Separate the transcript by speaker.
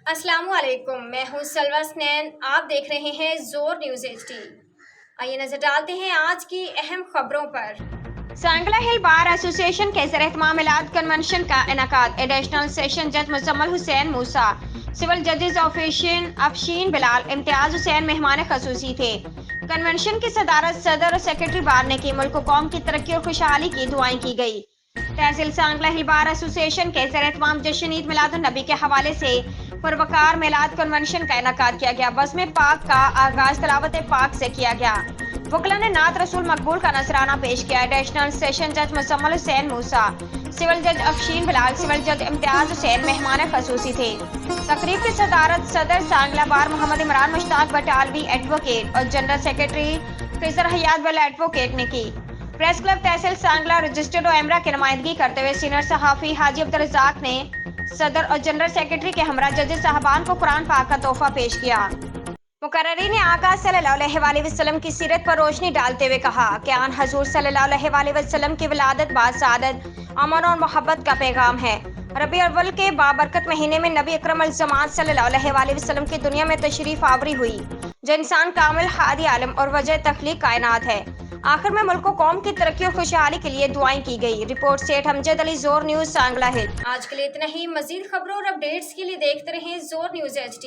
Speaker 1: अस्सलामु अलैकुम, मैं हूँ सलवा स्नैन। आप देख रहे हैं जोर न्यूज़ HD। आइए नजर डालते हैं आज की अहम खबरों पर।
Speaker 2: सांगला हिल बार एसोसिएशन के ज़र-ए-एहतमाम मिलाद कन्वेंशन का इनेकाद। एडिशनल सेशन जज मुजम्मल हुसैन मूसा, सिविल जजेस अफशीन बिलाल, इम्तियाज हुसैन मेहमान खसूसी थे। कन्वेंशन की सदारत सदर और सेक्रेटरी बार ने की। मुल्क कौम की तरक्की और खुशहाली की दुआएं की गई। तहसील सांगला हिल बार एसोसिएशन के ज़र-ए-एहतमाम जश्न ईद मिलादुन नबी के हवाले से पुरवकार मिलाद कन्वेंशन का इनेकाद किया गया। बज़्म पाक का आगाज तिलावत पाक से किया गया। वकला ने नात रसूल मकबूल का नजराना पेश किया। एडिशनल सेशन जज मुजम्मल हुसैन मूसा, सिविल जज अफशीन बिलाल, सिविल जज इम्तियाज हुसैन मेहमान खसूसी थे। तकरीब की सदारत सदर सांगला बार मोहम्मद इमरान मुश्ताक बटालवी एडवोकेट और जनरल सेक्रेटरी खिजर हयात वाला एडवोकेट ने की। प्रेस क्लब तहसील सांगला रजिस्टर्ड और एमरा की नुमाइंदगी करते हुए सीनियर सहाफ़ी हाजी अब्दुल रज़ाक ने सदर और जनरल सेक्रेटरी के हमरा जजेस साहबान को कुरान पाक का तोहफा पेश किया। मुकर्ररीन ने आका सल्लल्लाहु अलैहि वसल्लम की सीरत पर रोशनी डालते हुए कहा कि आन हजूर सल्लल्लाहु अलैहि वसल्लम की विलादत बाद सादत, अमन और मोहब्बत का पैगाम है। रबी अव्वल के बाबरकत महीने में नबी अकरम अल-ज़मात सल्लल्लाहु अलैहि वसल्लम की दुनिया में तशरीफ आवरी हुई, जो इंसान कामिल, हादी आलम और वजह तख्लीक कायनात है। आखिर में मुल्क कौम की तरक्की और खुशहाली के लिए दुआएं की गई। रिपोर्ट सेठ हमजद अली, जोर न्यूज़ सांगला हिल।
Speaker 1: आज के लिए इतना ही। मजीद खबरों और अपडेट्स के लिए देखते रहें जोर न्यूज़ HD।